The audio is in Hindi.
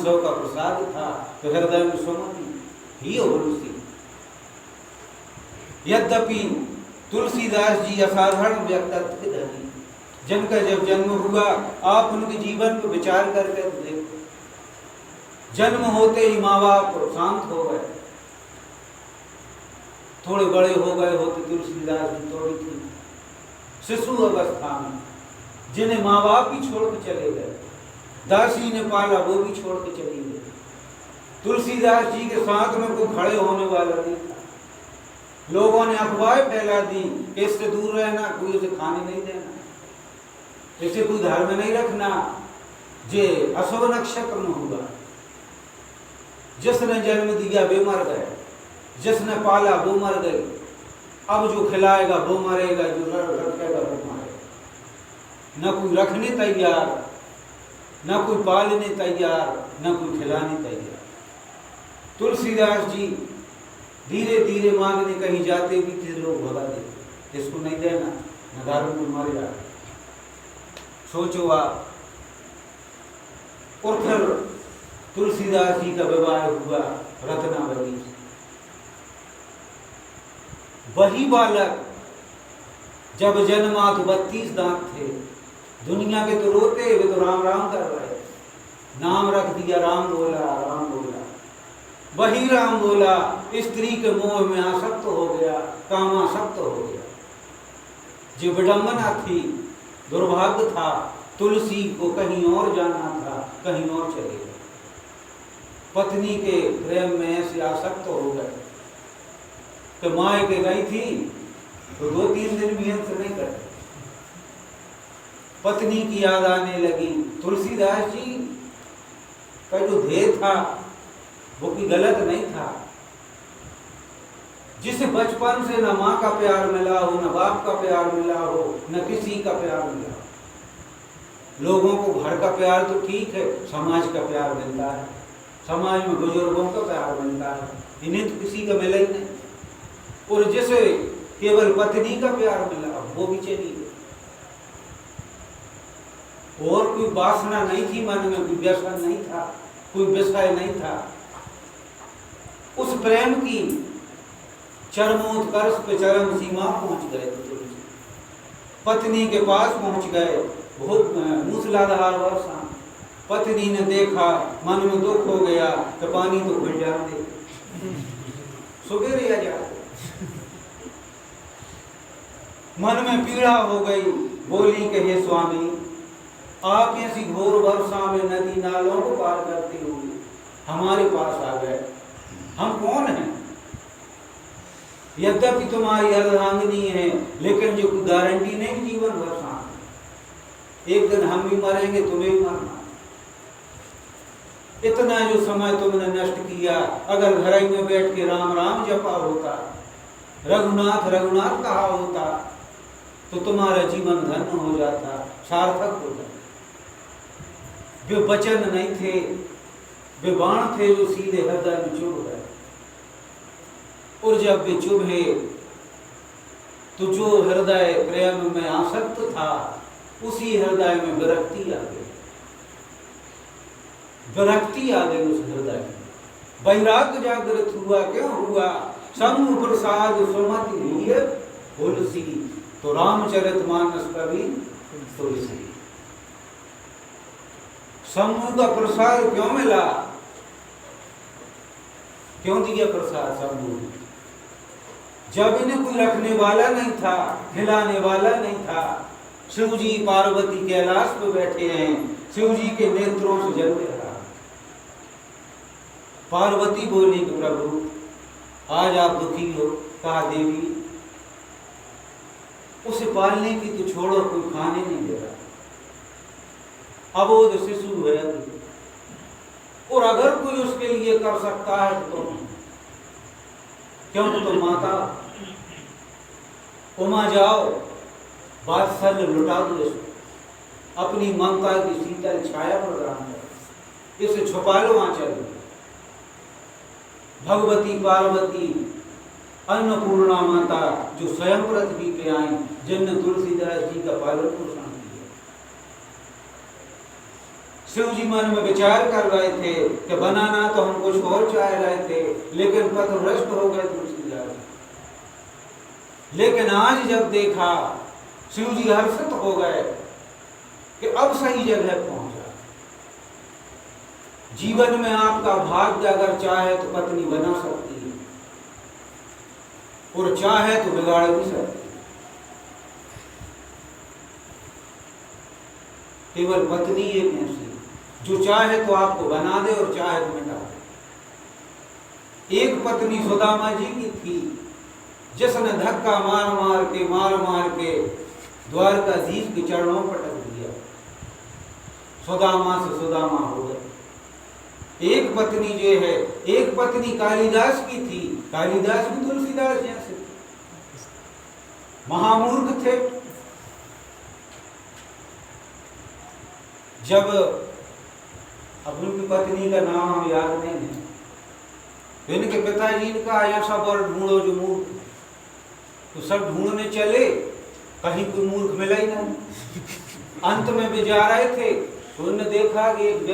सौ का प्रसाद था तो हृदय में सुमति ही हो तुलसी। यद्यपि तुलसीदास जी असाधारण व्यक्तित्व के धनी, जिनका जब जन्म हुआ आप उनके जीवन पर विचार करके देखो। जन्म होते ही माँ बाप शांत हो गए, थोड़े बड़े हो गए होते तुलसीदास जी थोड़ी थी शिशु अवस्था में, जिन्हें माँ बाप भी छोड़ के चले गए, दासी ने पाला वो भी छोड़ के चली गई। तुलसीदास जी के साथ में कोई खड़े होने वाला नहीं था। लोगों ने अफवाह फैला दी कि इससे दूर रहना, कोई उसे खाने नहीं देना, इसे कोई धर्म नहीं रखना, जे अशुभ नक्षत्र में हुआ। जिसने जन्म दिया वे मर गए, जिसने पाला वो मर गए, अब जो खिलाएगा वो मरेगा, जो रखेगा वो मरेगा। न कोई रखने तैयार, न कोई पालने तैयार, न कोई खिलाने तैयार। तुलसीदास जी धीरे धीरे मांगने कहीं जाते भी थे, लोग भगा देते, इसको नहीं देना, न दारू में मर जाए। सोचो आप। और फिर तुलसीदास जी का विवाह हुआ रत्नावली से। वही बालक जब जन्मा तो 32 दांत थे। दुनिया के तो रोते, वे तो राम राम कर रहे, नाम रख दिया राम बोला, राम बोला। वही राम बोला स्त्री के मोह में आसक्त हो गया, कामासक्त हो गया। जो विडंबना थी, दुर्भाग्य था, तुलसी को कहीं और जाना था, कहीं और चले गए। पत्नी के प्रेम में ऐसे आसक्त हो गए तो माँ के गई थी तो 2-3 दिन भी अंत नहीं करते। पत्नी की याद आने लगी। तुलसीदास जी का जो ध्येय था वो कोई गलत नहीं था। जिसे बचपन से न माँ का प्यार मिला हो, न बाप का प्यार मिला हो, न किसी का प्यार मिला हो। लोगों को घर का प्यार तो ठीक है, समाज का प्यार मिलता है, समाज में बुजुर्गों का प्यार मिलता है, इन्हें तो किसी का मिला ही नहीं। और जिसे केवल पत्नी का प्यार मिला वो भी चली गई। और कोई वासना नहीं थी मन में, कोई व्यसन नहीं था, कोई विषय नहीं था। उस प्रेम की चरमोत्कर्ष पे चरम सीमा पहुंच गए। पत्नी के पास पहुंच गए, बहुत मूसलाधार वर्षा। पत्नी ने देखा, मन में दुख हो गया कि पानी तो घुल जाते, सुबह आ जाते। मन में पीड़ा हो गई, बोली कि हे स्वामी, आप ऐसी घोर वर्षा में नदी नालों को पार करते हुए हमारे पास आ गए। हम कौन हैं? यद्यपि तुम्हारी अर्धांगिनी है, लेकिन जो कोई गारंटी नहीं जीवन भर शांत। एक दिन हम भी मरेंगे, तुम्हें भी मरना। इतना जो समय तुमने नष्ट किया, अगर घर में बैठ के राम राम जपा होता, रघुनाथ रघुनाथ कहा होता, तो तुम्हारा जीवन धन्य हो जाता, सार्थक हो जाता। वे वचन नहीं थे, वे बाण थे जो सीधे हृदय में चुभ गए। और जब वे चुभे तो जो हृदय प्रेम में आसक्त था, उसी हृदय में विरक्ति आ गई। विरक्ति आ गई उस हृदय में। वैराग्य जागृत हुआ। क्यों हुआ? शंभु प्रसाद सुमति लिए तुलसी, तो रामचरितमानस कवि तुलसी। शंभु का प्रसाद क्यों मिला? क्यों दिया प्रसाद शंभु? जब इन्हें कोई रखने वाला नहीं था, खिलाने वाला नहीं था। शिव जी पार्वती कैलाश पे बैठे हैं, शिव जी के नेत्रों से जल रहा। पार्वती बोली कि प्रभु आज आप दुखी हो। कहा देवी, उसे पालने की तो छोड़ो, कोई खाने नहीं दे रहा, अबोध शिशु है। और अगर कोई उसके लिए कर सकता है तो क्यों? तो माता उमा जाओ, वात्सल्य लुटा दो इसको, अपनी ममता की शीतल छाया प्रदान करो, इसे छुपा लो आंचल में। भगवती पार्वती अन्नपूर्णा माता जो स्वयं पृथ्वी पे आई, जिनने तुलसीदास जी का पालन पोषण किया। शिव जी मन में विचार कर रहे थे कि बनाना तो हम कुछ और चाह रहे थे, लेकिन पथ भ्रष्ट हो गए तुलसीदास। लेकिन आज जब देखा शिव जी हर्षित हो गए कि अब सही जगह पहुंचा। जीवन में आपका भाग्य अगर चाहे तो पत्नी बना सकती है और चाहे तो बिगाड़ भी सकती है। केवल पत्नी एक ऐसी जो चाहे तो आपको बना दे और चाहे तो मिटा दे। एक पत्नी सुदामा जी की थी जिसने धक्का मार मार के द्वारकाधीश के चरणों पर पटक दिया। सुदामा से सुदामा हो गए। एक पत्नी जो है, एक पत्नी कालिदास की थी। कालिदास भी तुलसीदास जैसे महामूर्ख थे। जब अब उनकी पत्नी का नाम हम याद नहीं है, तो इनके पिताजी ने कहा ऐसा वर ढूंढो जो मूर्ख, तो सब ढूंढने चले, कहीं कोई मूर्ख मिला ही नहीं। अंत में भी जा रहे थे तो उन्होंने देखा कि एक व्यक्ति